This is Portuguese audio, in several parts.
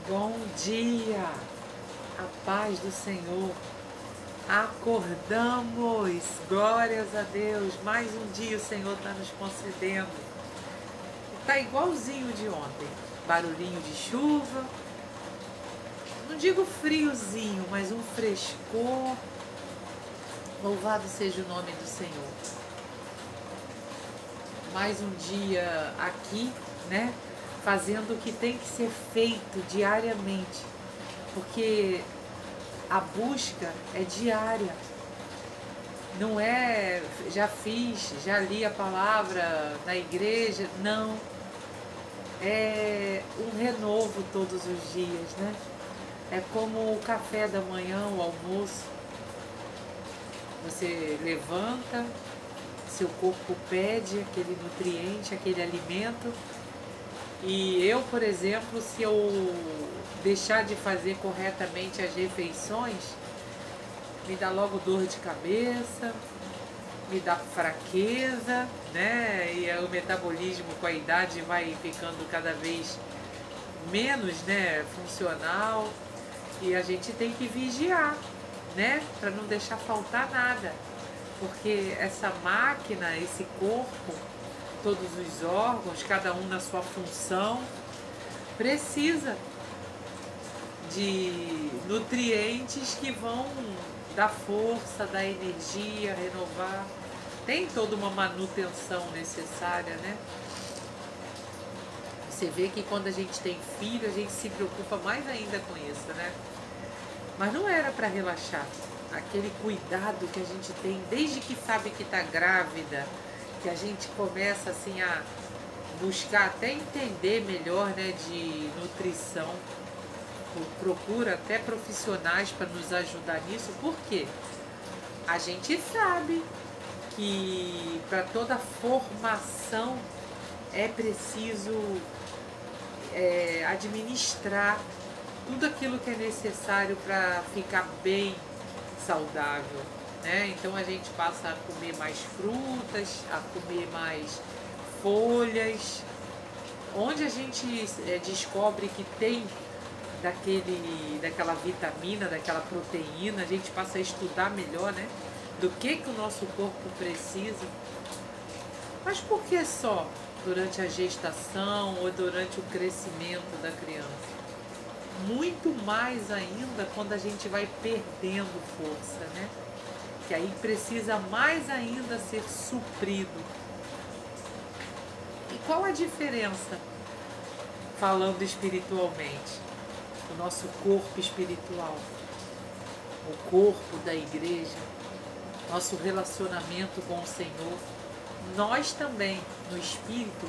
Bom dia, a paz do Senhor. Acordamos, glórias a Deus. Mais um dia o Senhor está nos concedendo. Está igualzinho de ontem, barulhinho de chuva. Não digo friozinho, mas um frescor. Louvado seja o nome do Senhor. Mais um dia aqui, né? Fazendo o que tem que ser feito diariamente, porque a busca é diária, não é já fiz, já li a palavra na igreja, não, é um renovo todos os dias, né? É como o café da manhã, o almoço, você levanta, seu corpo pede aquele nutriente, aquele alimento. E eu, por exemplo, se eu deixar de fazer corretamente as refeições, me dá logo dor de cabeça, me dá fraqueza, né? E o metabolismo com a idade vai ficando cada vez menos, né, funcional. E a gente tem que vigiar, né, para não deixar faltar nada. Porque essa máquina, esse corpo, todos os órgãos, cada um na sua função, precisa de nutrientes que vão dar força, dar energia, renovar. Tem toda uma manutenção necessária, né? Você vê que quando a gente tem filho, a gente se preocupa mais ainda com isso, né? Mas não era para relaxar. Aquele cuidado que a gente tem desde que sabe que está grávida, que a gente começa assim a buscar até entender melhor, né, de nutrição, procura até profissionais para nos ajudar nisso, porque a gente sabe que para toda formação é preciso administrar tudo aquilo que é necessário para ficar bem saudável, né? Então a gente passa a comer mais frutas, a comer mais folhas, onde a gente descobre que tem daquela vitamina, daquela proteína, a gente passa a estudar melhor, né? Do que o nosso corpo precisa. Mas por que só durante a gestação ou durante o crescimento da criança? Muito mais ainda quando a gente vai perdendo força, né? Que aí precisa mais ainda ser suprido. E qual a diferença, falando espiritualmente, do nosso corpo espiritual, o corpo da igreja, nosso relacionamento com o Senhor? Nós também, no espírito,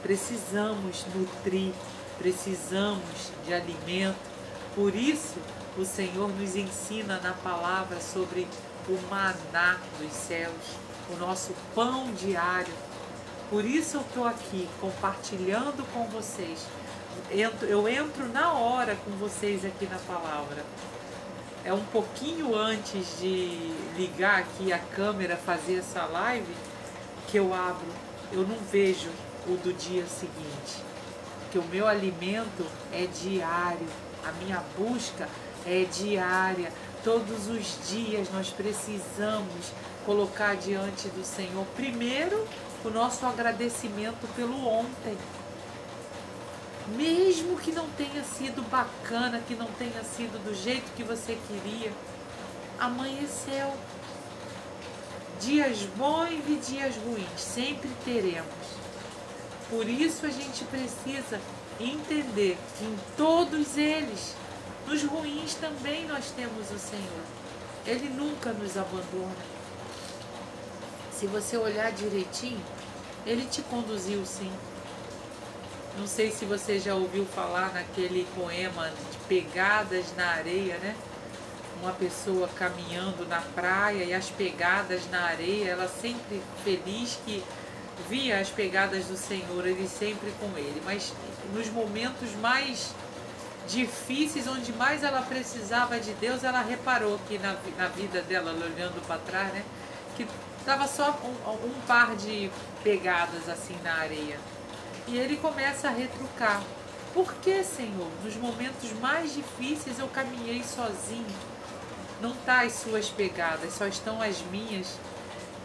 precisamos nutrir, precisamos de alimento. Por isso, o Senhor nos ensina na palavra sobre o maná dos céus, o nosso pão diário. Por isso eu estou aqui compartilhando com vocês. Eu entro na hora com vocês aqui na palavra. É um pouquinho antes de ligar aqui a câmera, fazer essa live, que eu abro. Eu não vejo o do dia seguinte. Porque o meu alimento é diário. A minha busca é diária. Todos os dias nós precisamos colocar diante do Senhor, primeiro, o nosso agradecimento pelo ontem. Mesmo que não tenha sido bacana, que não tenha sido do jeito que você queria, amanheceu. Dias bons e dias ruins, sempre teremos. Por isso a gente precisa entender que em todos eles, nos ruins também nós temos o Senhor. Ele nunca nos abandona. Se você olhar direitinho, Ele te conduziu sim. Não sei se você já ouviu falar naquele poema de Pegadas na Areia, né? Uma pessoa caminhando na praia e as pegadas na areia, ela sempre feliz que via as pegadas do Senhor, Ele sempre com ele. Mas nos momentos mais difíceis, onde mais ela precisava de Deus, ela reparou que na vida dela, olhando para trás, né, que estava só um par de pegadas assim na areia. E ele começa a retrucar. Por que, Senhor, nos momentos mais difíceis eu caminhei sozinho? Não está as suas pegadas, só estão as minhas.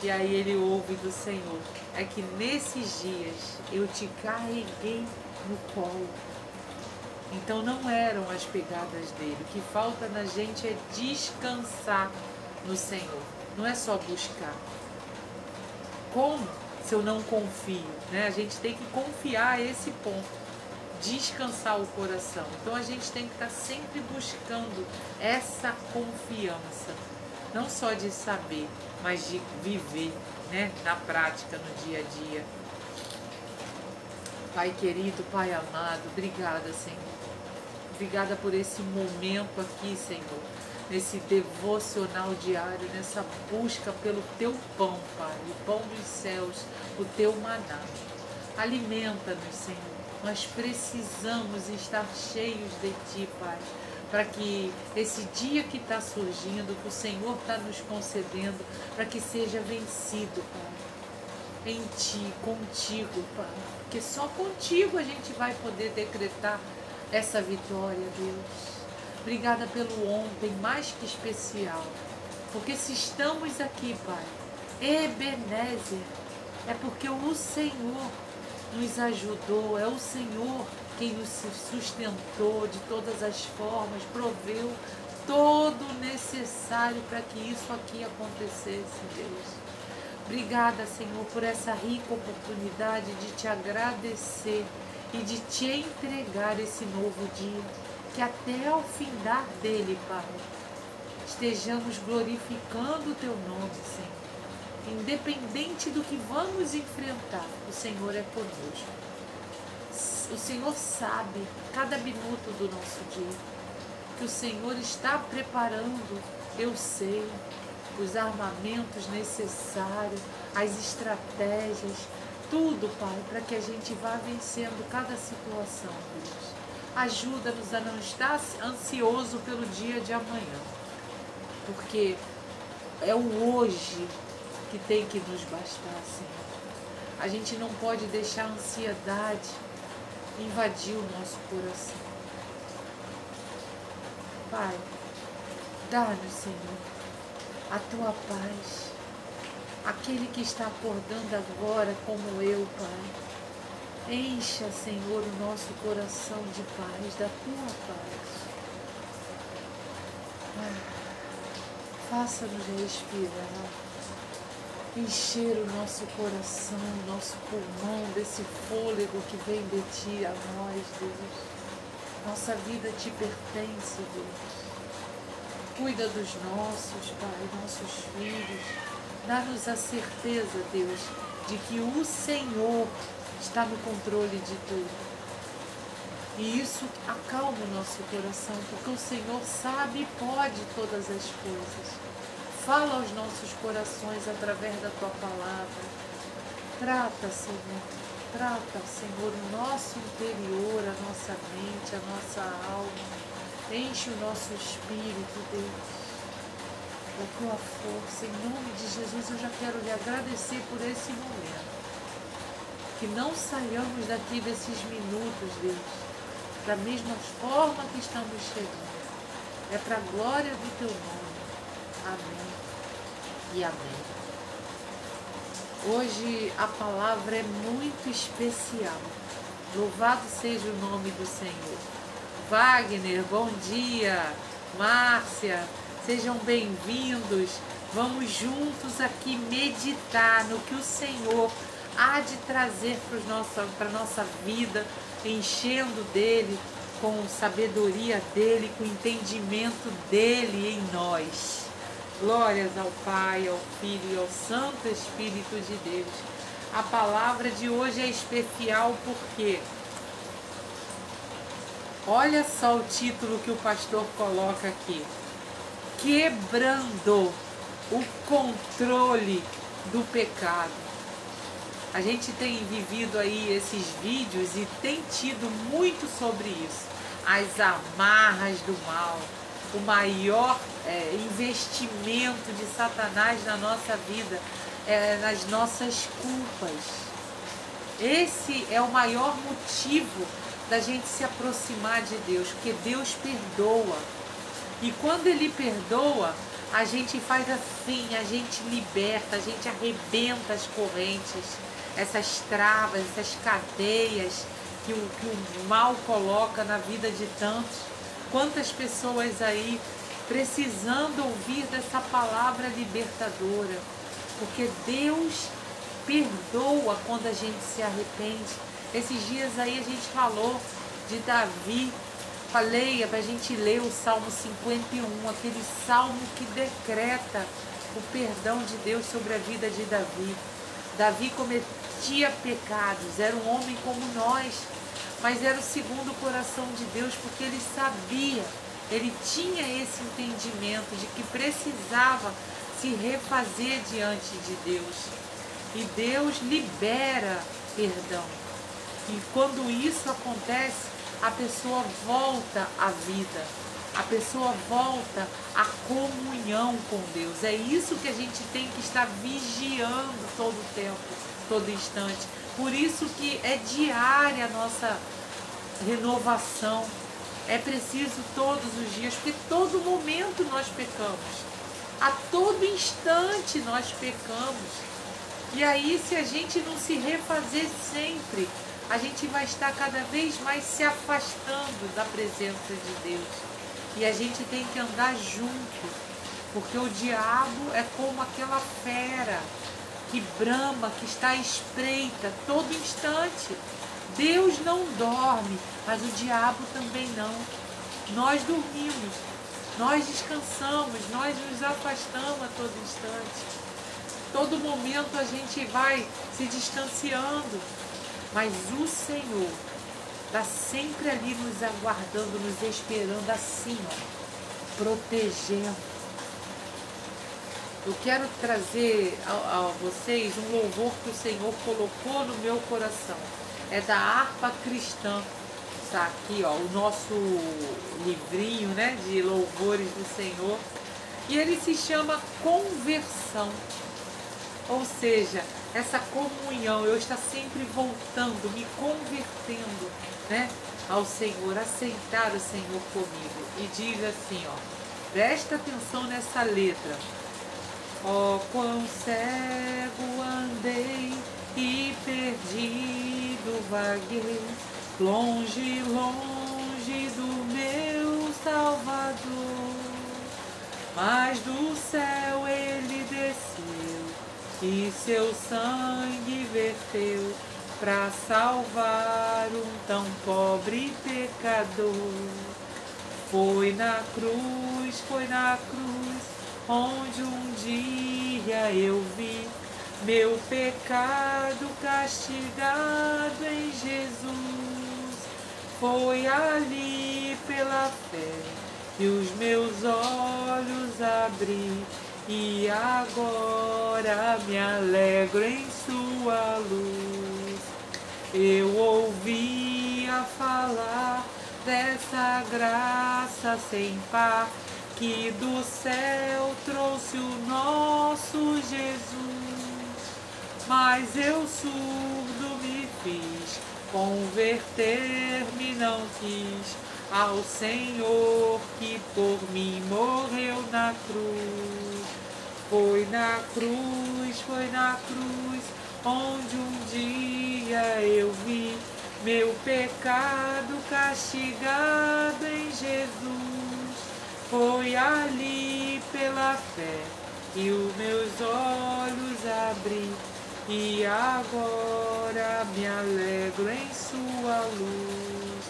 E aí ele ouve do Senhor: é que nesses dias eu te carreguei no colo. Então não eram as pegadas dele. O que falta na gente é descansar no Senhor. Não é só buscar. Como se eu não confio, né? A gente tem que confiar a esse ponto. Descansar o coração. Então a gente tem que estar sempre buscando essa confiança. Não só de saber, mas de viver, né? Na prática, no dia a dia. Pai querido, Pai amado, obrigada, Senhor. Obrigada por esse momento aqui, Senhor. Nesse devocional diário, nessa busca pelo Teu pão, Pai. O pão dos céus, o Teu maná. Alimenta-nos, Senhor. Nós precisamos estar cheios de Ti, Pai. Para que esse dia que está surgindo, que o Senhor está nos concedendo, para que seja vencido, Pai. Em Ti, contigo, Pai. Porque só contigo a gente vai poder decretar essa vitória, Deus. Obrigada pelo ontem, mais que especial. Porque se estamos aqui, Pai, Ebenezer, é porque o Senhor nos ajudou, é o Senhor quem nos sustentou de todas as formas, proveu todo o necessário para que isso aqui acontecesse, Deus. Obrigada, Senhor, por essa rica oportunidade de Te agradecer e de Te entregar esse novo dia, que até ao findar dele, Pai, estejamos glorificando o Teu nome, Senhor. Independente do que vamos enfrentar, o Senhor é conosco. O Senhor sabe cada minuto do nosso dia, que o Senhor está preparando, eu sei, os armamentos necessários, as estratégias, tudo, Pai, para que a gente vá vencendo cada situação, Deus. Ajuda-nos a não estar ansioso pelo dia de amanhã, porque é o hoje que tem que nos bastar, Senhor. A gente não pode deixar a ansiedade invadir o nosso coração. Pai, dá-nos, Senhor, a Tua paz. Aquele que está acordando agora como eu, Pai, encha, Senhor, o nosso coração de paz, da Tua paz. Faça-nos respirar, encher o nosso coração, o nosso pulmão desse fôlego que vem de Ti a nós, Deus. Nossa vida Te pertence, Deus. Cuida dos nossos, Pai, nossos filhos. Dá-nos a certeza, Deus, de que o Senhor está no controle de tudo. E isso acalma o nosso coração, porque o Senhor sabe e pode todas as coisas. Fala aos nossos corações através da Tua palavra. Trata, Senhor, o nosso interior, a nossa mente, a nossa alma. Enche o nosso espírito, Deus, da Tua força. Em nome de Jesus, eu já quero lhe agradecer por esse momento. Que não saiamos daqui desses minutos, Deus, da mesma forma que estamos chegando. É para a glória do Teu nome. Amém e amém. Hoje a palavra é muito especial. Louvado seja o nome do Senhor. Wagner, bom dia. Márcia, sejam bem-vindos. Vamos juntos aqui meditar no que o Senhor há de trazer para a nossa vida, enchendo dele, com sabedoria dele, com entendimento dele em nós. Glórias ao Pai, ao Filho e ao Santo Espírito de Deus. A palavra de hoje é especial porque olha só o título que o pastor coloca aqui: quebrando o controle do pecado. A gente tem vivido aí esses vídeos e tem tido muito sobre isso. As amarras do mal, o maior investimento de Satanás na nossa vida, nas nossas culpas. Esse é o maior motivo da gente se aproximar de Deus, porque Deus perdoa. E quando Ele perdoa, a gente faz assim, a gente liberta, a gente arrebenta as correntes, essas travas, essas cadeias que o mal coloca na vida de tantos. Quantas pessoas aí precisando ouvir dessa palavra libertadora, porque Deus perdoa quando a gente se arrepende. Esses dias aí a gente falou de Davi. Falei para a gente ler o Salmo 51, aquele salmo que decreta o perdão de Deus sobre a vida de Davi. Davi cometia pecados, era um homem como nós, mas era o segundo o coração de Deus, porque ele sabia, ele tinha esse entendimento de que precisava se refazer diante de Deus. E Deus libera perdão. E quando isso acontece, a pessoa volta à vida, a pessoa volta à comunhão com Deus. É isso que a gente tem que estar vigiando todo o tempo, todo instante. Por isso que é diária a nossa renovação. É preciso todos os dias, porque todo momento nós pecamos. A todo instante nós pecamos. E aí, se a gente não se refazer sempre, a gente vai estar cada vez mais se afastando da presença de Deus. E a gente tem que andar junto, porque o diabo é como aquela fera que brama, que está à espreita todo instante. Deus não dorme, mas o diabo também não. Nós dormimos, nós descansamos, nós nos afastamos a todo instante. Todo momento a gente vai se distanciando. Mas o Senhor está sempre ali nos aguardando, nos esperando assim, ó, protegendo. Eu quero trazer a vocês um louvor que o Senhor colocou no meu coração. É da Harpa Cristã. Está aqui, ó, o nosso livrinho, né, de louvores do Senhor. E ele se chama Conversão. Ou seja, essa comunhão, eu estou sempre voltando, me convertendo, né, ao Senhor, aceitar o Senhor comigo. E diz assim, ó, presta atenção nessa letra. Ó, quão cego andei e perdido vaguei, longe, longe do meu Salvador. Mas do céu ele desceu e seu sangue verteu para salvar um tão pobre pecador. Foi na cruz, onde um dia eu vi meu pecado castigado em Jesus. Foi ali pela fé que os meus olhos abri, e agora me alegro em sua luz. Eu ouvia falar dessa graça sem par, que do céu trouxe o nosso Jesus. Mas eu surdo me fiz, converter-me não quis ao Senhor que por mim morreu na cruz. Foi na cruz, onde um dia eu vi meu pecado castigado em Jesus. Foi ali pela fé que os meus olhos abri, e agora me alegro em sua luz.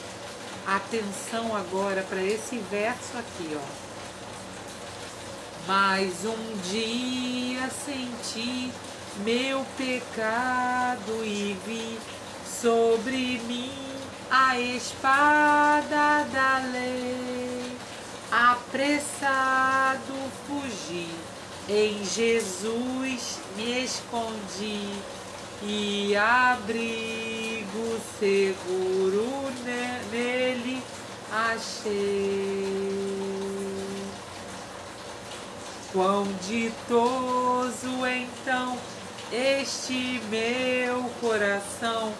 Atenção agora para esse verso aqui, ó. Mais um dia senti meu pecado e vi sobre mim a espada da lei. Apressado fugi, em Jesus me escondi, e abrigo seguro nele achei. Quão ditoso então este meu coração,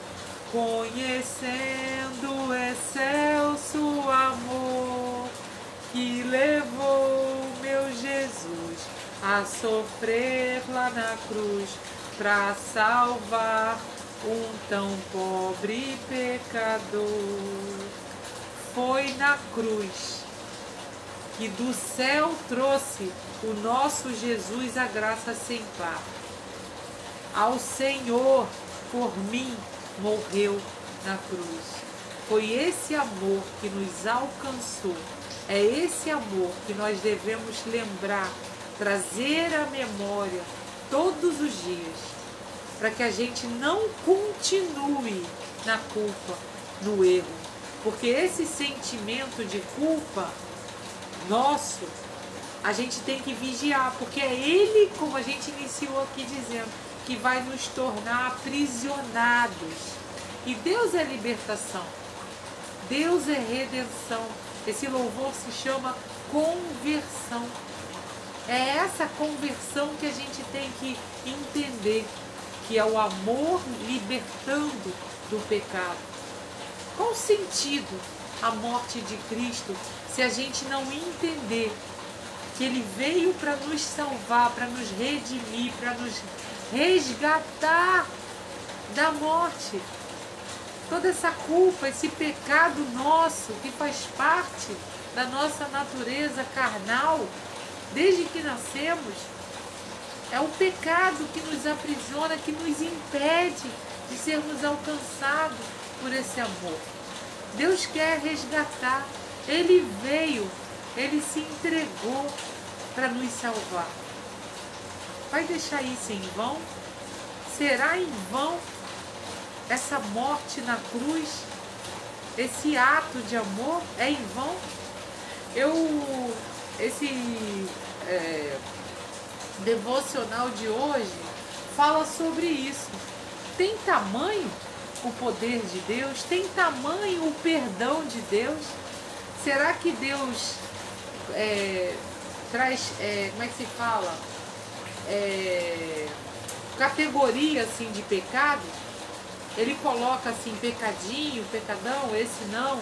conhecendo o excelso amor que levou meu Jesus a sofrer lá na cruz para salvar um tão pobre pecador. Foi na cruz que do céu trouxe o nosso Jesus a graça sem par. Ao Senhor por mim morreu na cruz. Foi esse amor que nos alcançou. É esse amor que nós devemos lembrar, trazer à memória todos os dias, para que a gente não continue na culpa, no erro. Porque esse sentimento de culpa nosso, a gente tem que vigiar, porque é ele, como a gente iniciou aqui dizendo, que vai nos tornar aprisionados. E Deus é libertação, Deus é redenção. Esse louvor se chama conversão. É essa conversão que a gente tem que entender, que é o amor libertando do pecado. Qual o sentido a morte de Cristo se a gente não entender que Ele veio para nos salvar, para nos redimir, para nos resgatar da morte? Toda essa culpa, esse pecado nosso que faz parte da nossa natureza carnal, desde que nascemos, é o pecado que nos aprisiona, que nos impede de sermos alcançados por esse amor. Deus quer resgatar. Ele veio, Ele se entregou para nos salvar. Vai deixar isso em vão? Será em vão essa morte na cruz? Esse ato de amor é em vão? Esse devocional de hoje fala sobre isso. Tem tamanho o poder de Deus? Tem tamanho o perdão de Deus? Será que Deus traz, como é que se fala? Categoria assim de pecado? Ele coloca assim, pecadinho, pecadão, esse não.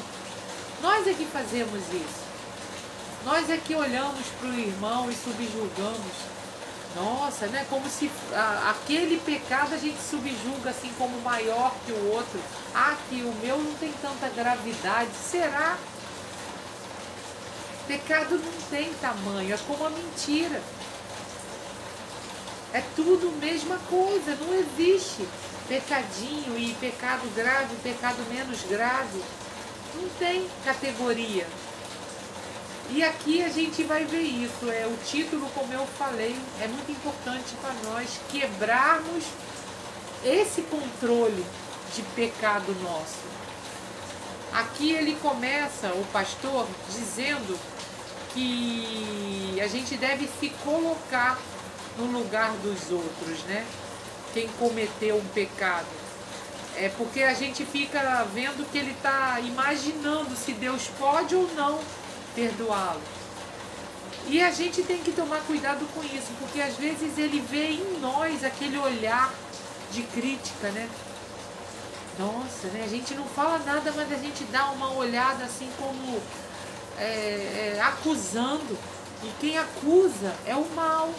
Nós é que fazemos isso. Nós é que olhamos para o irmão e subjulgamos. Nossa, né? Como se aquele pecado a gente subjuga assim como maior que o outro. Ah, que o meu não tem tanta gravidade. Será? Pecado não tem tamanho, é como a mentira. É tudo a mesma coisa, não existe pecadinho e pecado grave, pecado menos grave. Não tem categoria. E aqui a gente vai ver isso. O título, como eu falei, é muito importante para nós quebrarmos esse controle de pecado nosso. Aqui ele começa, o pastor, dizendo que a gente deve se colocar no lugar dos outros, né? Quem cometeu um pecado. É porque a gente fica vendo que ele está imaginando se Deus pode ou não perdoá-lo. E a gente tem que tomar cuidado com isso, porque às vezes ele vê em nós aquele olhar de crítica, né? Nossa, né? A gente não fala nada, mas a gente dá uma olhada assim como acusando. E quem acusa é o mal.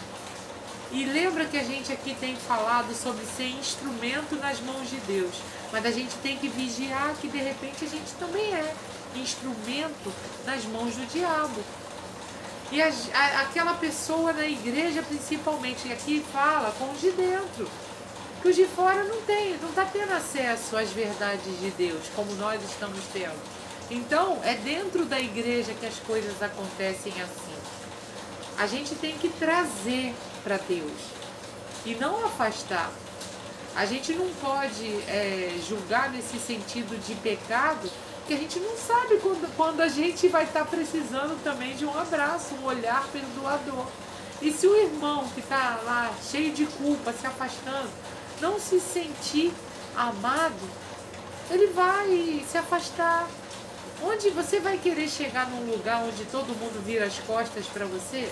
E lembra que a gente aqui tem falado sobre ser instrumento nas mãos de Deus. Mas a gente tem que vigiar que de repente a gente também é instrumento nas mãos do diabo. E aquela pessoa na igreja principalmente, e aqui fala com os de dentro, que os de fora não está tendo acesso às verdades de Deus, como nós estamos tendo. Então, é dentro da igreja que as coisas acontecem assim. A gente tem que trazer para Deus e não afastar. A gente não pode julgar nesse sentido de pecado, porque a gente não sabe quando a gente vai estar precisando também de um abraço, um olhar perdoador. E se o irmão que está lá cheio de culpa, se afastando, não se sentir amado, ele vai se afastar. Onde você vai querer chegar num lugar onde todo mundo vira as costas para você?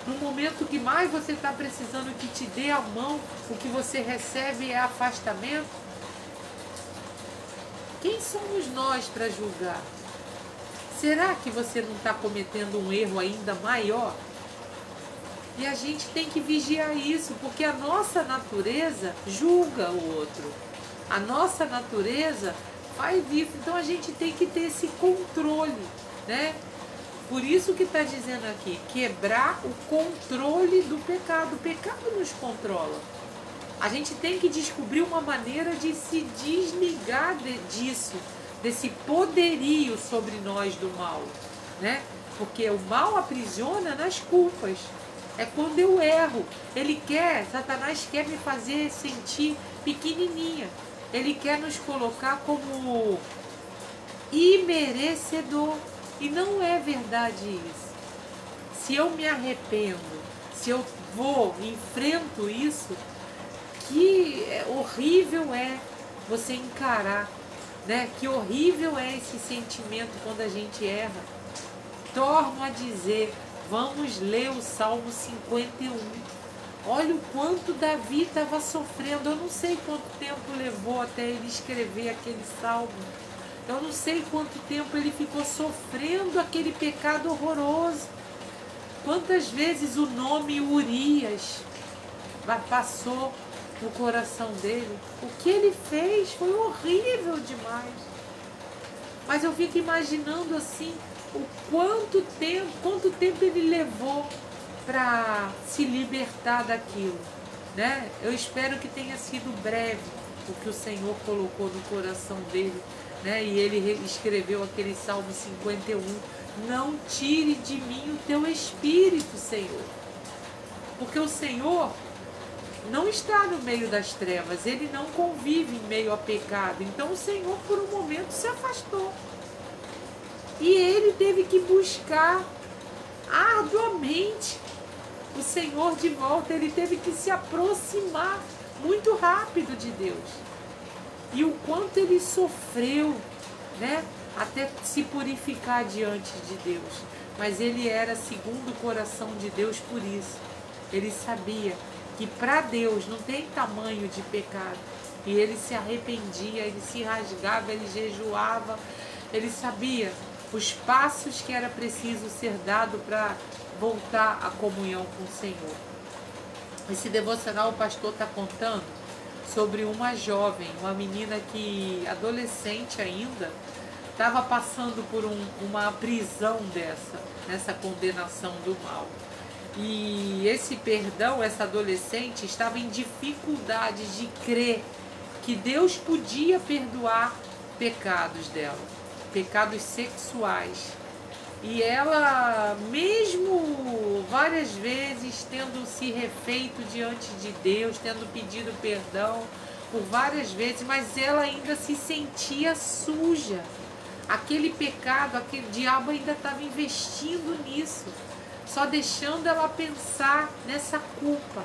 No momento que mais você está precisando que te dê a mão, o que você recebe é afastamento. Quem somos nós para julgar? Será que você não está cometendo um erro ainda maior? E a gente tem que vigiar isso, porque a nossa natureza julga o outro. A nossa natureza faz isso. Então a gente tem que ter esse controle, né? Por isso que está dizendo aqui, quebrar o controle do pecado. O pecado nos controla. A gente tem que descobrir uma maneira de se desligar disso, desse poderio sobre nós do mal, né? Porque o mal aprisiona nas culpas. É quando eu erro. Satanás quer me fazer sentir pequenininha. Ele quer nos colocar como imerecedor. E não é verdade isso. Se eu me arrependo, se eu enfrento isso, que horrível é você encarar, né? Que horrível é esse sentimento quando a gente erra. Torno a dizer, vamos ler o Salmo 51. Olha o quanto Davi estava sofrendo. Eu não sei quanto tempo levou até ele escrever aquele salmo. Eu não sei quanto tempo ele ficou sofrendo aquele pecado horroroso. Quantas vezes o nome Urias passou no coração dele. O que ele fez foi horrível demais. Mas eu fico imaginando assim, quanto tempo ele levou para se libertar daquilo, né? Eu espero que tenha sido breve o que o Senhor colocou no coração dele, né? E ele escreveu aquele Salmo 51. Não tire de mim o teu espírito, Senhor. Porque o Senhor não está no meio das trevas, ele não convive em meio a pecado. Então o Senhor por um momento se afastou. E ele teve que buscar arduamente o Senhor de volta. Ele teve que se aproximar muito rápido de Deus. E o quanto ele sofreu, né? Até se purificar diante de Deus. Mas ele era segundo o coração de Deus por isso. Ele sabia que para Deus não tem tamanho de pecado. E ele se arrependia, ele se rasgava, ele jejuava. Ele sabia os passos que era preciso ser dado para voltar à comunhão com o Senhor. Esse devocional o pastor está contando sobre uma jovem, uma menina que, adolescente ainda, estava passando por uma prisão nessa condenação do mal. E esse perdão, essa adolescente, estava em dificuldade de crer que Deus podia perdoar pecados dela, pecados sexuais. E ela, mesmo várias vezes tendo se refeito diante de Deus, tendo pedido perdão por várias vezes, mas ela ainda se sentia suja. Aquele pecado, aquele diabo ainda estava investindo nisso, só deixando ela pensar nessa culpa,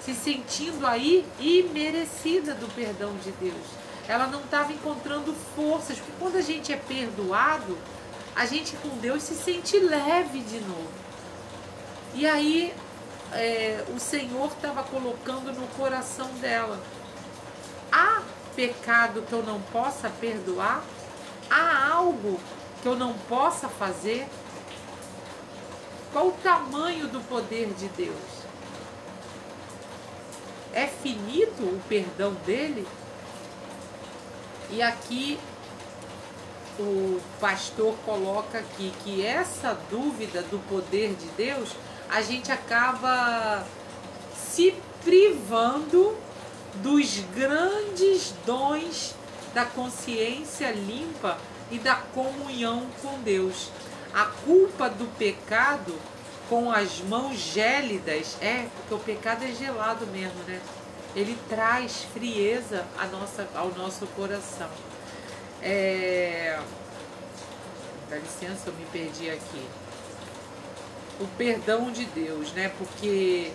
se sentindo aí imerecida do perdão de Deus. Ela não estava encontrando forças, porque quando a gente é perdoado, a gente com Deus se sente leve de novo. E aí o Senhor estava colocando no coração dela: há pecado que eu não possa perdoar? Há algo que eu não possa fazer? Qual o tamanho do poder de Deus? É finito o perdão dele? E aqui o pastor coloca aqui que essa dúvida do poder de Deus, a gente acaba se privando dos grandes dons da consciência limpa e da comunhão com Deus. A culpa do pecado com as mãos gélidas, porque o pecado é gelado mesmo, né? Ele traz frieza ao nosso coração. Dá licença, eu me perdi aqui. O perdão de Deus, né? Porque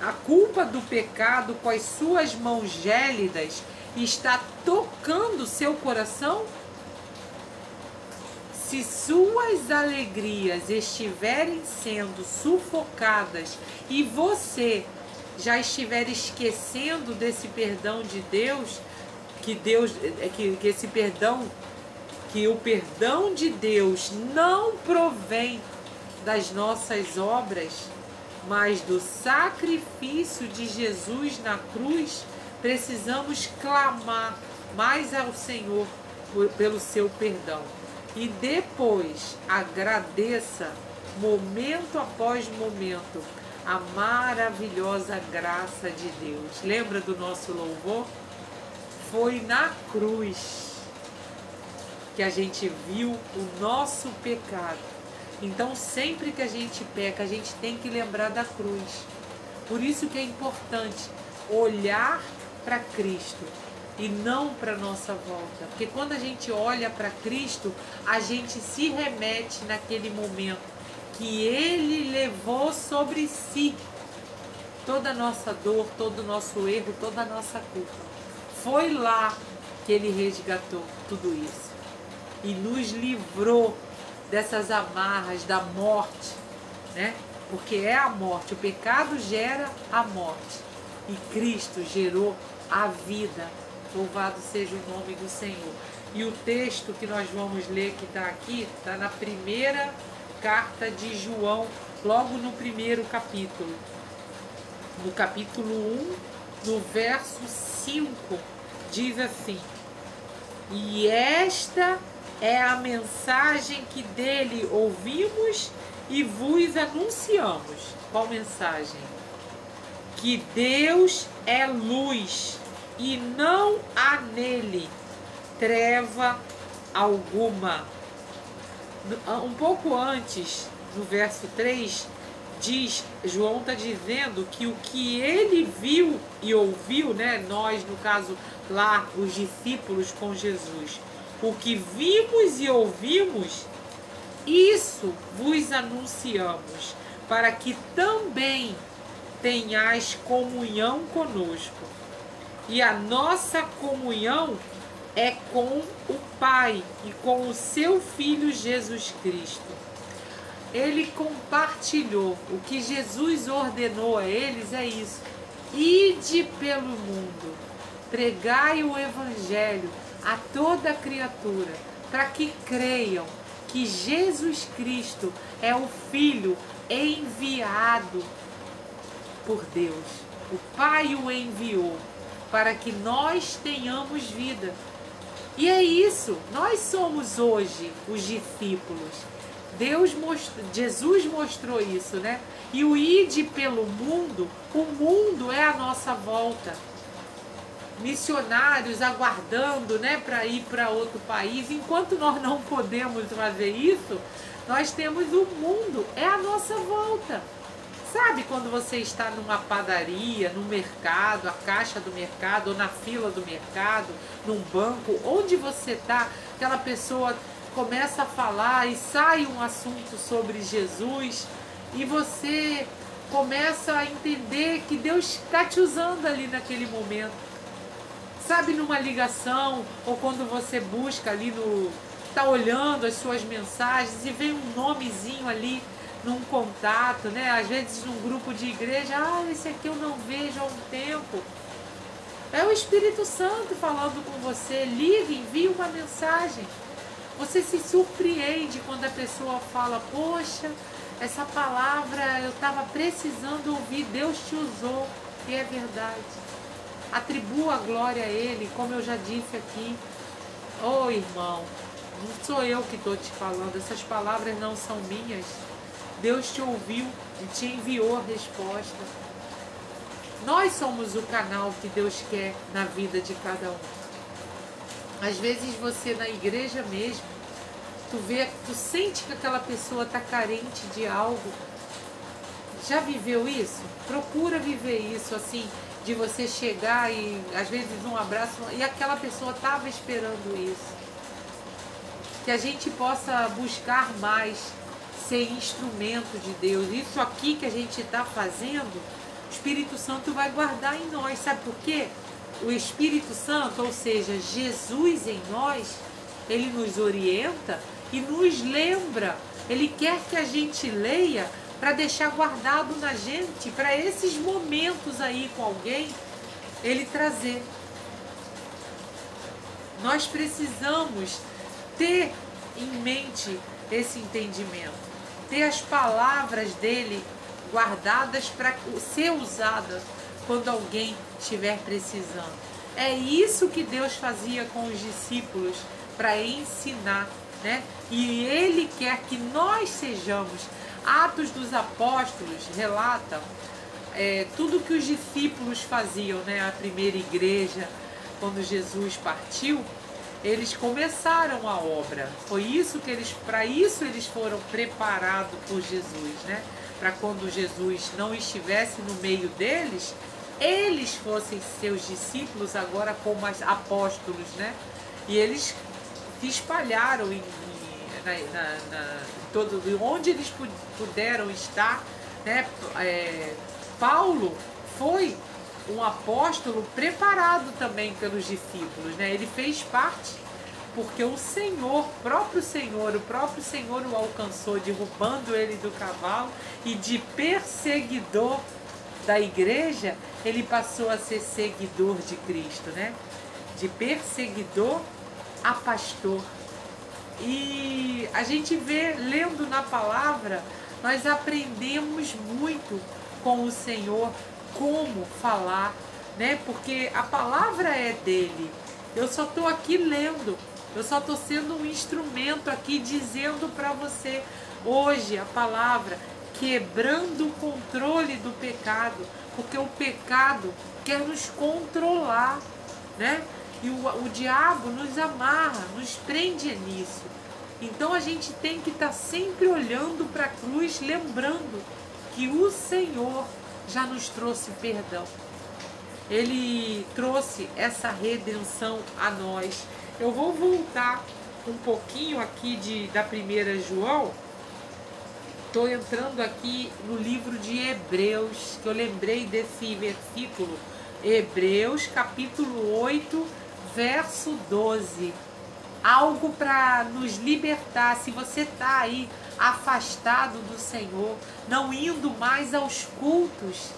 a culpa do pecado com as suas mãos gélidas está tocando seu coração. Se suas alegrias estiverem sendo sufocadas e você já estiver esquecendo desse perdão de Deus, que esse perdão, que o perdão de Deus não provém das nossas obras, mas do sacrifício de Jesus na cruz, precisamos clamar mais ao Senhor pelo seu perdão. E depois agradeça, momento após momento, a maravilhosa graça de Deus. Lembra do nosso louvor? Foi na cruz que a gente viu o nosso pecado. Então, sempre que a gente peca, a gente tem que lembrar da cruz. Por isso que é importante olhar para Cristo e não para a nossa volta. Porque quando a gente olha para Cristo, a gente se remete naquele momento que Ele levou sobre si toda a nossa dor, todo o nosso erro, toda a nossa culpa. Foi lá que Ele resgatou tudo isso e nos livrou dessas amarras da morte, né? Porque é a morte, o pecado gera a morte e Cristo gerou a vida. Louvado seja o nome do Senhor. E o texto que nós vamos ler, que está aqui, está na primeira carta de João, logo no primeiro capítulo. No capítulo 1, no verso 5, diz assim: e esta é a mensagem que dele ouvimos e vos anunciamos. Qual mensagem? Que Deus é luz e não há nele treva alguma. Um pouco antes, no verso 3, João está dizendo que o que ele viu e ouviu, né, nós, no caso lá, os discípulos com Jesus, o que vimos e ouvimos, isso vos anunciamos, para que também tenhais comunhão conosco. E a nossa comunhão é com o Pai e com o seu Filho Jesus Cristo. Ele compartilhou, o que Jesus ordenou a eles é isso: ide pelo mundo, pregai o Evangelho a toda criatura, para que creiam que Jesus Cristo é o Filho enviado por Deus. O Pai o enviou para que nós tenhamos vida. E é isso, nós somos hoje os discípulos. Jesus mostrou isso, né? E o ide pelo mundo, o mundo é a nossa volta. Missionários aguardando, né, para ir para outro país. Enquanto nós não podemos fazer isso, nós temos o mundo, é a nossa volta. Sabe quando você está numa padaria, no mercado, a caixa do mercado, ou na fila do mercado, num banco, onde você está, aquela pessoa começa a falar e sai um assunto sobre Jesus e você começa a entender que Deus está te usando ali naquele momento. Sabe, numa ligação, ou quando você busca ali está olhando as suas mensagens e vem um nomezinho ali num contato, né? Às vezes num grupo de igreja, esse aqui eu não vejo há um tempo. É o Espírito Santo falando com você. Liga, envia uma mensagem. Você se surpreende quando a pessoa fala: poxa, essa palavra eu estava precisando ouvir, Deus te usou. E é verdade. Atribua a glória a Ele, como eu já disse aqui. Oh, irmão, não sou eu que estou te falando, essas palavras não são minhas. Deus te ouviu e te enviou a resposta. Nós somos o canal que Deus quer na vida de cada um. Às vezes você na igreja mesmo, tu sente que aquela pessoa está carente de algo. Já viveu isso? Procura viver isso, assim, de você chegar e às vezes um abraço, e aquela pessoa estava esperando isso. Que a gente possa buscar mais ser instrumento de Deus. Isso aqui que a gente está fazendo, o Espírito Santo vai guardar em nós. Sabe por quê? O Espírito Santo, ou seja, Jesus em nós, ele nos orienta e nos lembra. Ele quer que a gente leia para deixar guardado na gente, para esses momentos aí com alguém, ele trazer. Nós precisamos ter em mente esse entendimento, ter as palavras dele guardadas para ser usada quando alguém estiver precisando. É isso que Deus fazia com os discípulos para ensinar, né? E ele quer que nós sejamos. Atos dos Apóstolos relatam tudo que os discípulos faziam, né? A primeira igreja, quando Jesus partiu, eles começaram a obra. Foi isso que para isso eles foram preparados por Jesus, né? Para quando Jesus não estivesse no meio deles, eles fossem seus discípulos agora como apóstolos, né? E eles se espalharam onde eles puderam estar, né? Paulo foi um apóstolo preparado também pelos discípulos, né? Ele fez parte porque o próprio Senhor o alcançou, derrubando ele do cavalo, e de perseguidor da igreja, ele passou a ser seguidor de Cristo, né? De perseguidor a pastor. E a gente vê, lendo na palavra, nós aprendemos muito com o Senhor como falar, né? Porque a palavra é dele. Eu só estou aqui lendo, eu só estou sendo um instrumento aqui dizendo para você hoje a palavra, quebrando o controle do pecado, porque o pecado quer nos controlar, né? E o diabo nos amarra, nos prende nisso. Então a gente tem que estar sempre olhando para a cruz, lembrando que o Senhor já nos trouxe perdão. Ele trouxe essa redenção a nós. Eu vou voltar um pouquinho aqui da 1 João. Estou entrando aqui no livro de Hebreus, que eu lembrei desse versículo. Hebreus, capítulo 8, verso 12. Algo para nos libertar. Se você está aí afastado do Senhor, não indo mais aos cultos,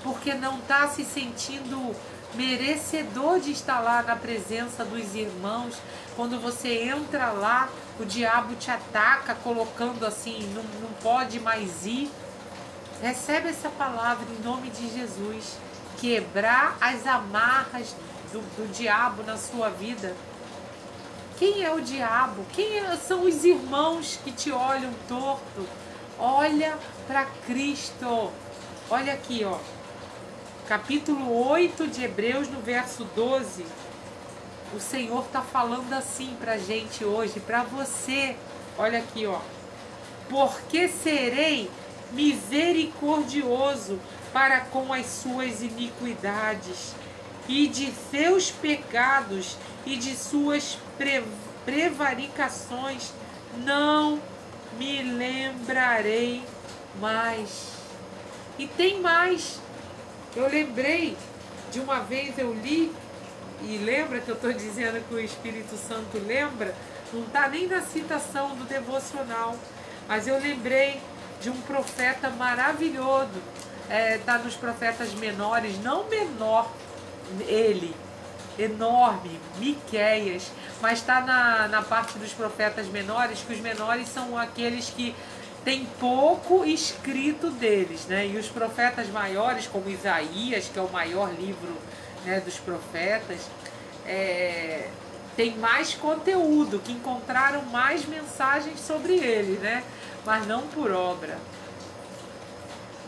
porque não está se sentindo merecedor de estar lá na presença dos irmãos, quando você entra lá, o diabo te ataca, colocando assim, não pode mais ir. Recebe essa palavra em nome de Jesus. Quebrar as amarras do diabo na sua vida. Quem é o diabo? São os irmãos que te olham torto? Olha para Cristo. Olha aqui, ó. Capítulo 8 de Hebreus, no verso 12. O Senhor está falando assim para a gente hoje, para você. Olha aqui, ó. Porque serei misericordioso para com as suas iniquidades, e de seus pecados e de suas prevaricações não me lembrarei mais. E tem mais. Eu lembrei de uma vez, eu li, e lembra que eu estou dizendo que o Espírito Santo lembra? Não está nem na citação do devocional, mas eu lembrei de um profeta maravilhoso. Está nos profetas menores, não menor ele, enorme, Miqueias, mas está na parte dos profetas menores, que os menores são aqueles que tem pouco escrito deles, né? E os profetas maiores, como Isaías, que é o maior livro, né, dos profetas, tem mais conteúdo, que encontraram mais mensagens sobre ele, né? Mas não por obra.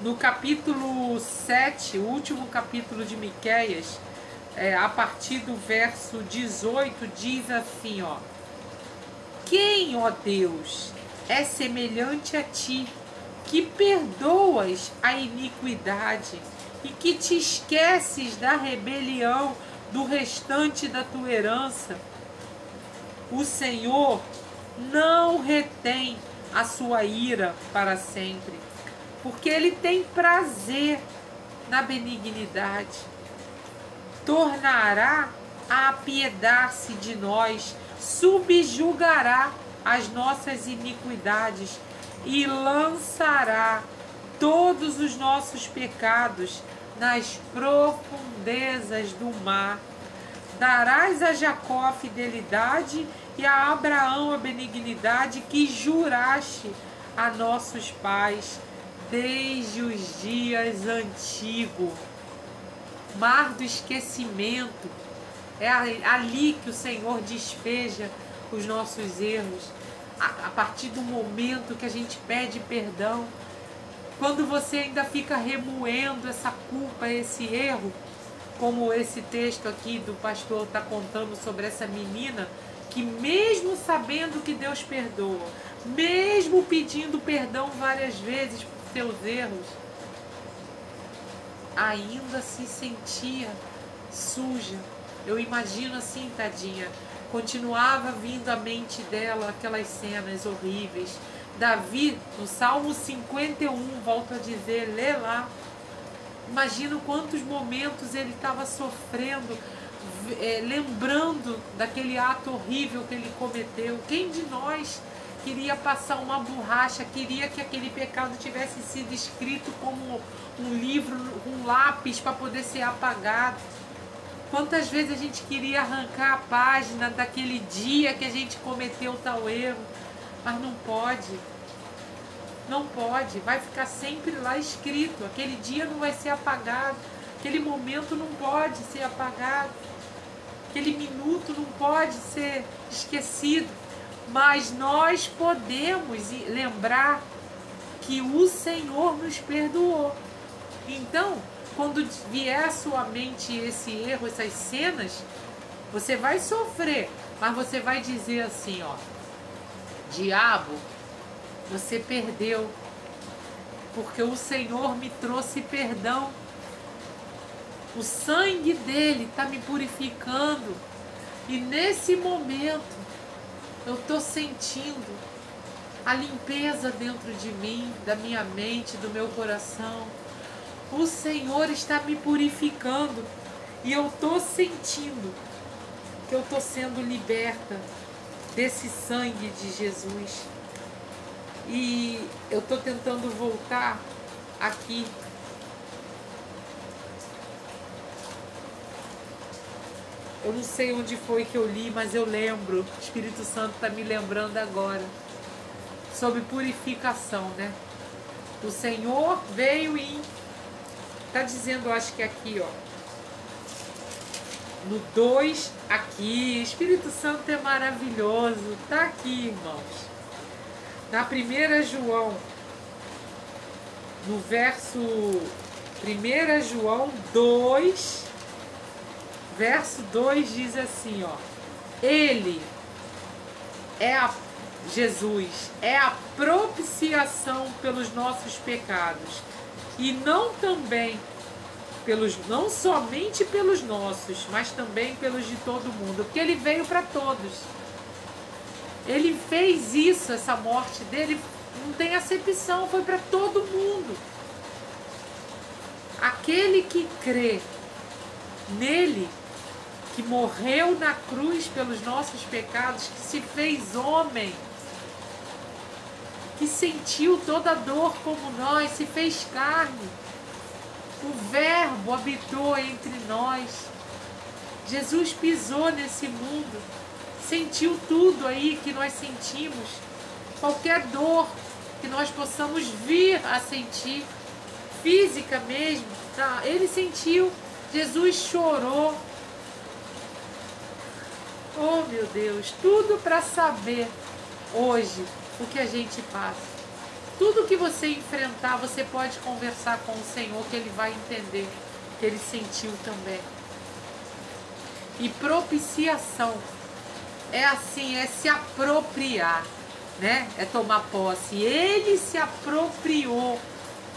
No capítulo 7, o último capítulo de Miqueias, a partir do verso 18, diz assim, ó: quem, ó Deus, é semelhante a ti, que perdoas a iniquidade e que te esqueces da rebelião do restante da tua herança? O Senhor não retém a sua ira para sempre, porque Ele tem prazer na benignidade. Tornará a apiedar-se de nós, subjugará as nossas iniquidades e lançará todos os nossos pecados nas profundezas do mar. Darás a Jacó a fidelidade e a Abraão a benignidade que juraste a nossos pais desde os dias antigos. Mar do esquecimento. É ali que o Senhor despeja os nossos erros. A partir do momento que a gente pede perdão. Quando você ainda fica remoendo essa culpa, esse erro, como esse texto aqui do pastor está contando sobre essa menina, que mesmo sabendo que Deus perdoa, mesmo pedindo perdão várias vezes por seus erros, ainda se sentia suja. Eu imagino assim, tadinha, continuava vindo à mente dela aquelas cenas horríveis. Davi, no Salmo 51, volto a dizer, lê lá. Imagino quantos momentos ele estava sofrendo, lembrando daquele ato horrível que ele cometeu. Quem de nós queria passar uma borracha, queria que aquele pecado tivesse sido escrito como um livro, um lápis para poder ser apagado? Quantas vezes a gente queria arrancar a página daquele dia que a gente cometeu tal erro, mas não pode. Não pode, vai ficar sempre lá escrito. Aquele dia não vai ser apagado, aquele momento não pode ser apagado, aquele minuto não pode ser esquecido. Mas nós podemos lembrar que o Senhor nos perdoou. Então, quando vier à sua mente esse erro, essas cenas, você vai sofrer, mas você vai dizer assim, ó: diabo, você perdeu, porque o Senhor me trouxe perdão. O sangue dele está me purificando. E nesse momento, eu estou sentindo a limpeza dentro de mim, da minha mente, do meu coração. O Senhor está me purificando. E eu estou sentindo que eu estou sendo liberta desse sangue de Jesus. E eu estou tentando voltar aqui. Eu não sei onde foi que eu li, mas eu lembro. O Espírito Santo está me lembrando agora. Sobre purificação, né? O Senhor veio e... Está dizendo, acho que aqui, ó. No 2, aqui. Espírito Santo é maravilhoso. Está aqui, irmãos. Na 1 João, no verso 1 João 2, verso 2 diz assim, ó: Ele Jesus é a propiciação pelos nossos pecados, e não somente pelos nossos, mas também pelos de todo mundo, porque ele veio para todos. Ele fez isso, essa morte dele, não tem acepção, foi para todo mundo. Aquele que crê nele, que morreu na cruz pelos nossos pecados, que se fez homem, que sentiu toda a dor como nós, se fez carne. O Verbo habitou entre nós. Jesus pisou nesse mundo. Sentiu tudo aí que nós sentimos, qualquer dor que nós possamos vir a sentir, física mesmo, tá? Ele sentiu, Jesus chorou. Oh meu Deus, tudo para saber hoje o que a gente passa. Tudo que você enfrentar, você pode conversar com o Senhor, que Ele vai entender, que Ele sentiu também. E propiciação é assim, é se apropriar, né? É tomar posse. Ele se apropriou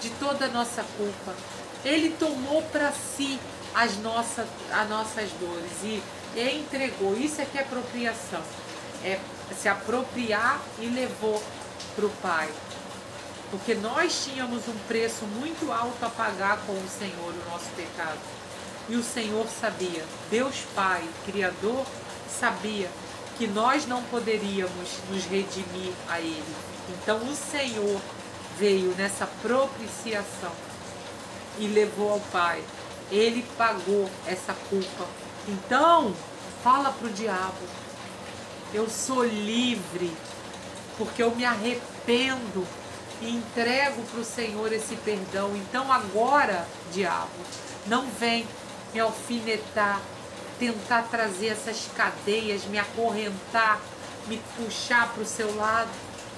de toda a nossa culpa. Ele tomou para si as nossas dores e entregou. Isso é que é apropriação. É se apropriar e levou para o Pai. Porque nós tínhamos um preço muito alto a pagar com o Senhor, o nosso pecado. E o Senhor sabia. Deus Pai, Criador, sabia que nós não poderíamos nos redimir a Ele. Então o Senhor veio nessa propiciação e levou ao Pai. Ele pagou essa culpa. Então, fala para o diabo: eu sou livre, porque eu me arrependo e entrego para o Senhor esse perdão. Então agora, diabo, não vem me alfinetar, tentar trazer essas cadeias, me acorrentar, me puxar para o seu lado.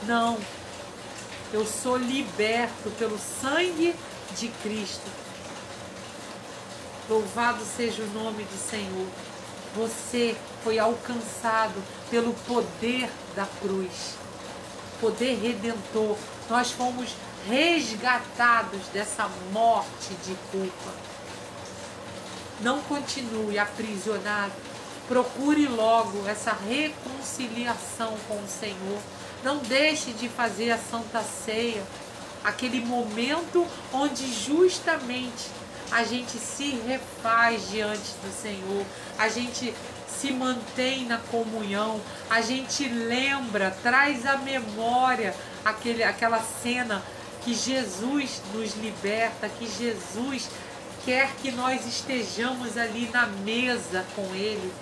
Não, eu sou liberto pelo sangue de Cristo. Louvado seja o nome do Senhor. Você foi alcançado pelo poder da cruz, poder redentor. Nós fomos resgatados dessa morte de culpa. Não continue aprisionado. Procure logo essa reconciliação com o Senhor. Não deixe de fazer a Santa Ceia, aquele momento onde justamente a gente se refaz diante do Senhor, a gente se mantém na comunhão, a gente lembra, traz à memória aquela cena que Jesus nos liberta, que Jesus quer que nós estejamos ali na mesa com Ele.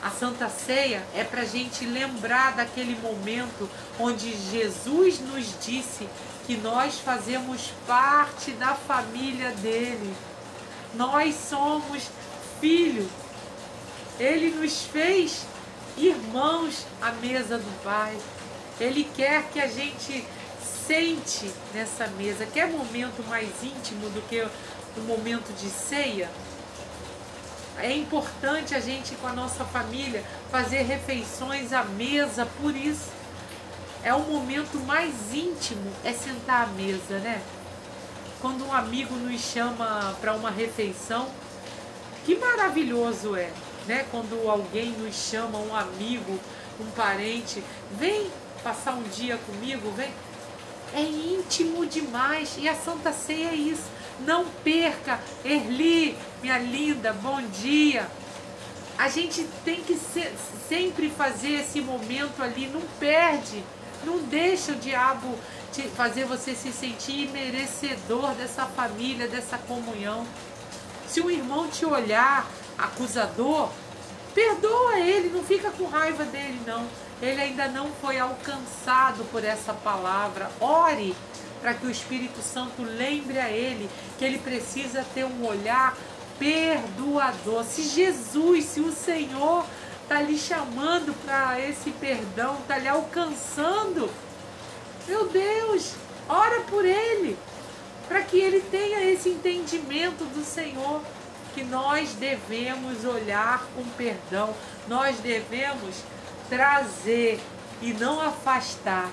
A Santa Ceia é para a gente lembrar daquele momento onde Jesus nos disse que nós fazemos parte da família dele. Nós somos filhos. Ele nos fez irmãos à mesa do Pai. Ele quer que a gente sente nessa mesa. Quer momento mais íntimo do que o momento de ceia? É importante a gente, com a nossa família, fazer refeições à mesa, por isso. É o momento mais íntimo, é sentar à mesa, né? Quando um amigo nos chama para uma refeição, que maravilhoso é, né? Quando alguém nos chama, um amigo, um parente, vem passar um dia comigo, vem. É íntimo demais, e a Santa Ceia é isso. Não perca. Erli, minha linda, bom dia. A gente tem que sempre fazer esse momento ali, não perde. Não deixa o diabo fazer você se sentir merecedor dessa família, dessa comunhão. Se um irmão te olhar acusador, perdoa ele, não fica com raiva dele, não. Ele ainda não foi alcançado por essa palavra. Ore para que o Espírito Santo lembre a ele que ele precisa ter um olhar perdoador. Se Jesus, se o Senhor está lhe chamando para esse perdão, está lhe alcançando, meu Deus, ora por ele, para que ele tenha esse entendimento do Senhor, que nós devemos olhar com perdão, nós devemos trazer e não afastar.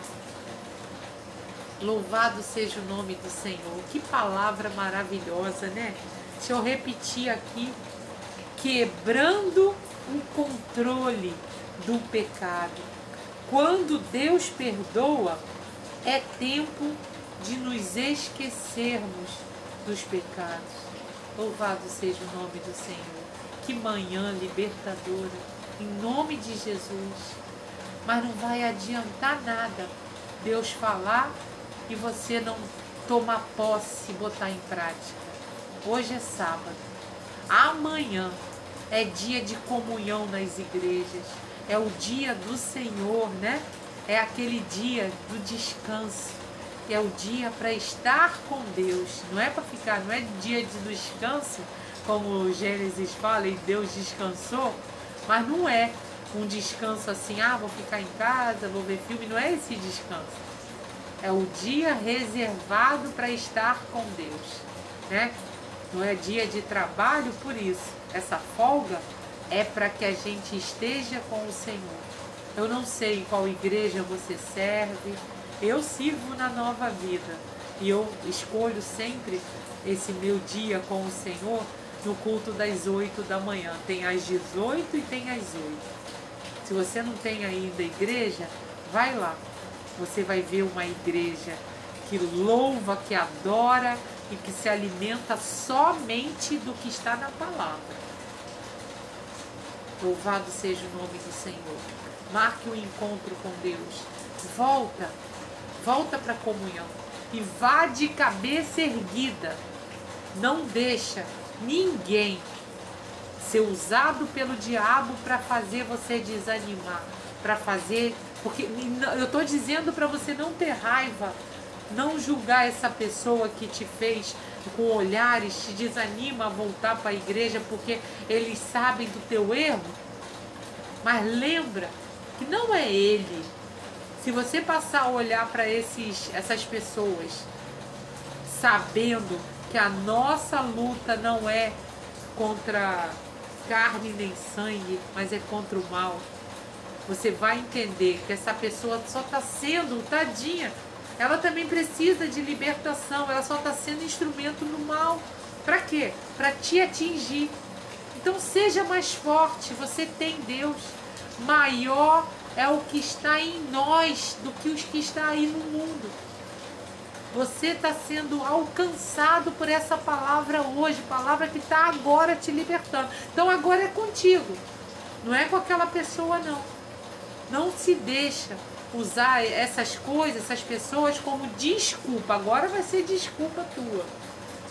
Louvado seja o nome do Senhor. Que palavra maravilhosa, né? Deixa eu repetir aqui: quebrando o controle do pecado. Quando Deus perdoa, é tempo de nos esquecermos dos pecados. Louvado seja o nome do Senhor. Que manhã libertadora, em nome de Jesus. Mas não vai adiantar nada Deus falar e você não tomar posse e botar em prática. Hoje é sábado. Amanhã é dia de comunhão nas igrejas. É o dia do Senhor, né? É aquele dia do descanso. É o dia para estar com Deus. Não é para ficar, não é dia de descanso, como o Gênesis fala, e Deus descansou. Mas não é um descanso assim, vou ficar em casa, vou ver filme. Não é esse descanso. É o dia reservado para estar com Deus, né? Não é dia de trabalho, por isso. Essa folga é para que a gente esteja com o Senhor. Eu não sei em qual igreja você serve. Eu sirvo na Nova Vida. E eu escolho sempre esse meu dia com o Senhor no culto das 8 da manhã. Tem às 18 e tem às 8. Se você não tem ainda igreja, vai lá. Você vai ver uma igreja que louva, que adora e que se alimenta somente do que está na palavra. Louvado seja o nome do Senhor. Marque um encontro com Deus. Volta para a comunhão. E vá de cabeça erguida. Não deixa ninguém ser usado pelo diabo para fazer você desanimar. Porque eu estou dizendo para você não ter raiva. Não julgar essa pessoa que te fez com olhares, te desanima a voltar para a igreja porque eles sabem do teu erro. Mas lembra que não é ele. Se você passar a olhar para essas pessoas sabendo que a nossa luta não é contra carne nem sangue, mas é contra o mal, você vai entender que essa pessoa só está sendo, tadinha, ela também precisa de libertação, ela só está sendo instrumento no mal. Para quê? Para te atingir. Então seja mais forte, você tem Deus. Maior é o que está em nós do que os que está aí no mundo. Você está sendo alcançado por essa palavra hoje, palavra que está agora te libertando. Então agora é contigo, não é com aquela pessoa não. Não se deixa usar essas coisas, essas pessoas como desculpa. Agora vai ser desculpa tua.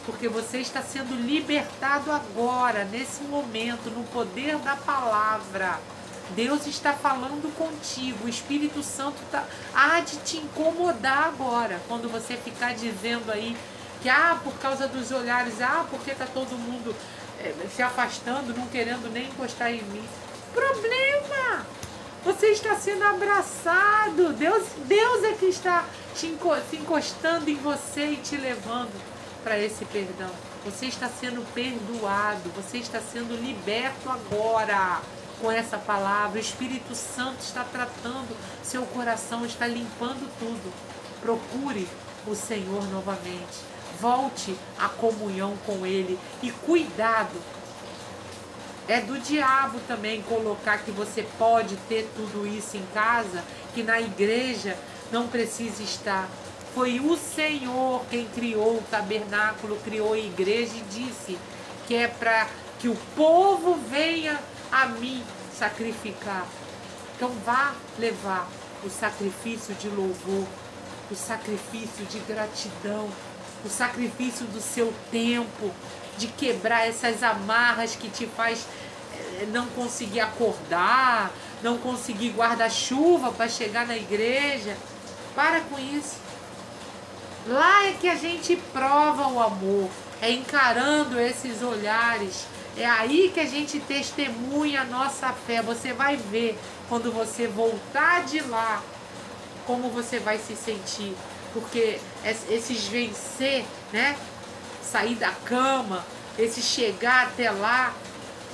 Porque você está sendo libertado agora, nesse momento, no poder da palavra. Deus está falando contigo. O Espírito Santo há de te incomodar agora. Quando você ficar dizendo aí que, por causa dos olhares, porque está todo mundo se afastando, não querendo nem encostar em mim. Problema! Você está sendo abraçado. Deus é que está se encostando em você e te levando para esse perdão. Você está sendo perdoado. Você está sendo liberto agora com essa palavra. O Espírito Santo está tratando seu coração, está limpando tudo. Procure o Senhor novamente. Volte à comunhão com Ele. E cuidado. É do diabo também colocar que você pode ter tudo isso em casa, que na igreja não precisa estar. Foi o Senhor quem criou o tabernáculo, criou a igreja e disse que é para que o povo venha a mim sacrificar. Então vá levar o sacrifício de louvor, o sacrifício de gratidão, o sacrifício do seu tempo, de quebrar essas amarras que te faz não conseguir acordar, não conseguir guarda-chuva para chegar na igreja. Para com isso. Lá é que a gente prova o amor, é encarando esses olhares, é aí que a gente testemunha a nossa fé. Você vai ver quando você voltar de lá, como você vai se sentir, porque esses vencer, né? Sair da cama, esse chegar até lá,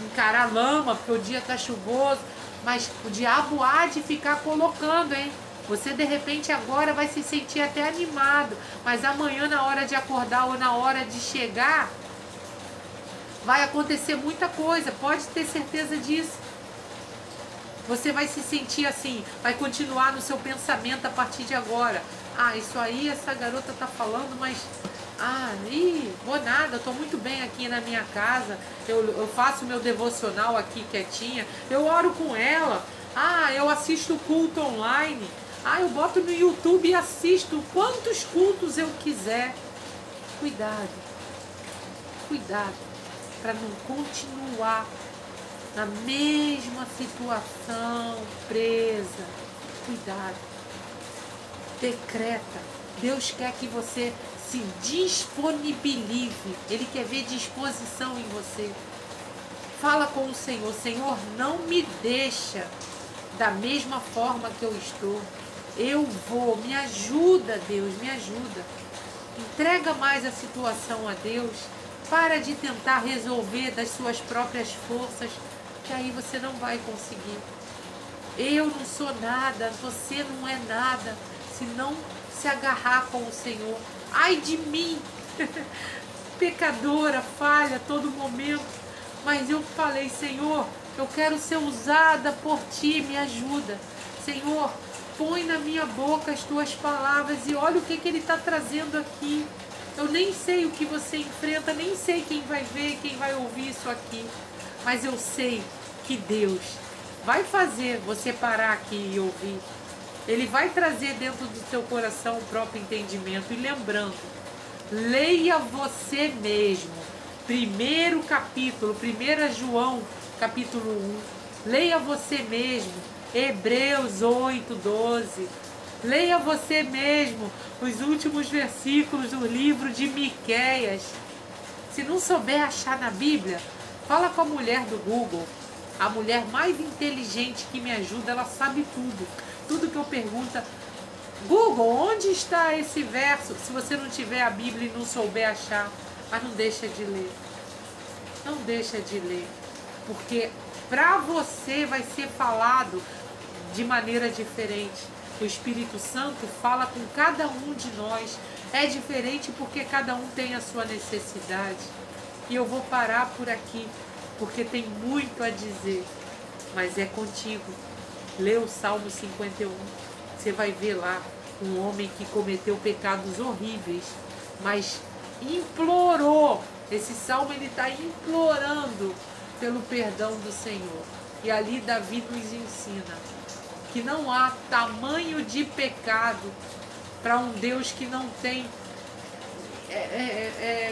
encarar lama, porque o dia está chuvoso, mas o diabo há de ficar colocando, hein? Você de repente agora vai se sentir até animado, mas amanhã na hora de acordar ou na hora de chegar, vai acontecer muita coisa, pode ter certeza disso. Você vai se sentir assim, vai continuar no seu pensamento a partir de agora. Isso aí essa garota tá falando, mas vou nada, eu tô muito bem aqui na minha casa, eu faço meu devocional aqui quietinha, eu oro com ela, eu assisto culto online, eu boto no YouTube e assisto quantos cultos eu quiser. Cuidado, para não continuar na mesma situação, presa. Cuidado, decreta. Deus quer que você se disponibilize, Ele quer ver disposição em você. Fala com o Senhor: Senhor, não me deixa da mesma forma que eu estou. Eu vou, me ajuda, Deus, me ajuda. Entrega mais a situação a Deus. Para de tentar resolver das suas próprias forças, que aí você não vai conseguir. Eu não sou nada, você não é nada, se não se agarrar com o Senhor. Ai de mim, pecadora, falha a todo momento, mas eu falei: Senhor, eu quero ser usada por Ti, me ajuda. Senhor, põe na minha boca as Tuas palavras e olha o que Ele está trazendo aqui. Eu nem sei o que você enfrenta, nem sei quem vai ver, quem vai ouvir isso aqui, mas eu sei que Deus vai fazer você parar aqui e ouvir. Ele vai trazer dentro do seu coração o próprio entendimento. E lembrando, leia você mesmo. Primeiro capítulo, 1 João, capítulo 1. Leia você mesmo. Hebreus 8, 12. Leia você mesmo os últimos versículos do livro de Miqueias. Se não souber achar na Bíblia, fala com a mulher do Google. A mulher mais inteligente que me ajuda, ela sabe tudo. Tudo que eu pergunto, Google, onde está esse verso? Se você não tiver a Bíblia e não souber achar, mas não deixa de ler. Não deixa de ler. Porque para você vai ser falado de maneira diferente. O Espírito Santo fala com cada um de nós. É diferente porque cada um tem a sua necessidade. E eu vou parar por aqui, porque tem muito a dizer. Mas é contigo. Lê o Salmo 51. Você vai ver lá um homem que cometeu pecados horríveis, mas implorou. Esse salmo ele está implorando pelo perdão do Senhor. E ali Davi nos ensina que não há tamanho de pecado para um Deus que não tem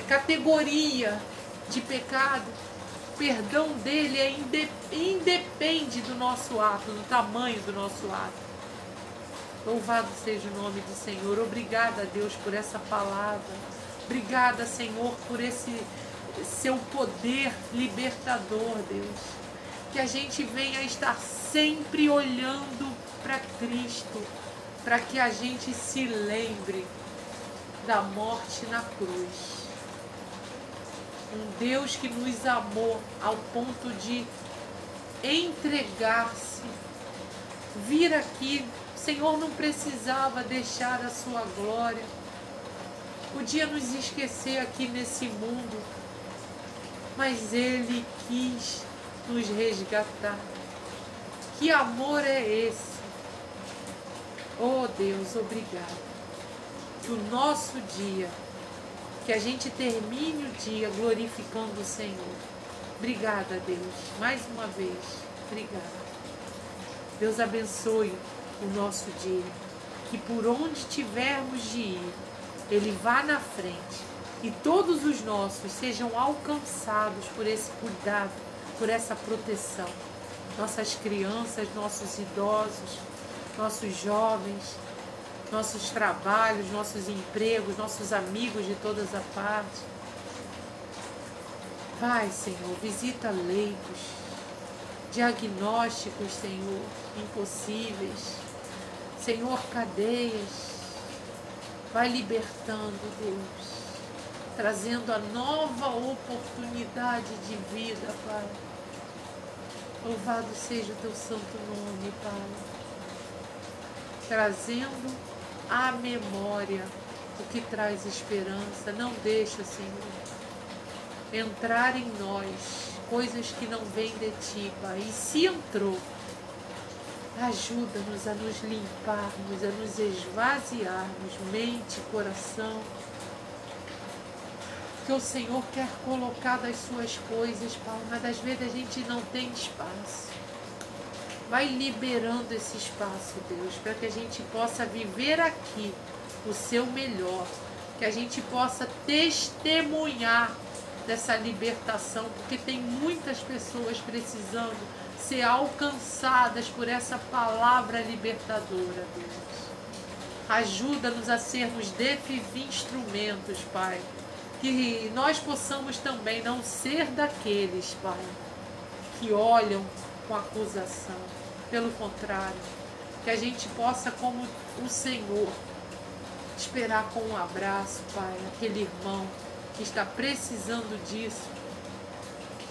categoria de pecado. O perdão dele independe do nosso ato, do tamanho do nosso ato. Louvado seja o nome do Senhor. Obrigada, Deus, por essa palavra. Obrigada, Senhor, por esse seu poder libertador, Deus. Que a gente venha estar sempre olhando para Cristo, para que a gente se lembre da morte na cruz. Um Deus que nos amou ao ponto de entregar-se, vir aqui. O Senhor não precisava deixar a sua glória. Podia nos esquecer aqui nesse mundo, mas Ele quis nos resgatar. Que amor é esse? Oh Deus, obrigado. Que o nosso dia, que a gente termine o dia glorificando o Senhor. Obrigada, Deus, mais uma vez. Obrigada. Deus abençoe o nosso dia. Que por onde tivermos de ir, Ele vá na frente. E todos os nossos sejam alcançados por esse cuidado, por essa proteção. Nossas crianças, nossos idosos, nossos jovens, nossos trabalhos, nossos empregos, nossos amigos de todas as partes. Vai, Senhor, visita leitos, diagnósticos, Senhor, impossíveis. Senhor, cadeias. Vai libertando, Deus, trazendo a nova oportunidade de vida, Pai. Louvado seja o teu santo nome, Pai. Trazendo à memória o que traz esperança. Não deixa, Senhor, entrar em nós coisas que não vêm de Ti, Pai. E se entrou, ajuda-nos a nos limparmos, a nos esvaziarmos, mente, coração. Que o Senhor quer colocar das suas coisas, Pai, mas às vezes a gente não tem espaço. Vai liberando esse espaço, Deus, para que a gente possa viver aqui o seu melhor, que a gente possa testemunhar dessa libertação, porque tem muitas pessoas precisando ser alcançadas por essa palavra libertadora, Deus. Ajuda-nos a sermos desses instrumentos, Pai, que nós possamos também não ser daqueles, Pai, que olham com acusação. Pelo contrário, que a gente possa, como o Senhor, esperar com um abraço, Pai, aquele irmão que está precisando disso,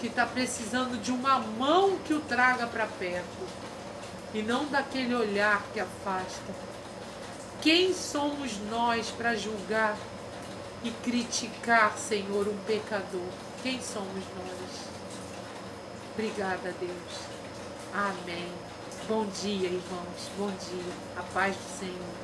que está precisando de uma mão que o traga para perto, e não daquele olhar que afasta. Quem somos nós para julgar e criticar, Senhor, um pecador? Quem somos nós? Obrigada, Deus. Amém. Bom dia, irmãos. Bom dia. A paz do Senhor.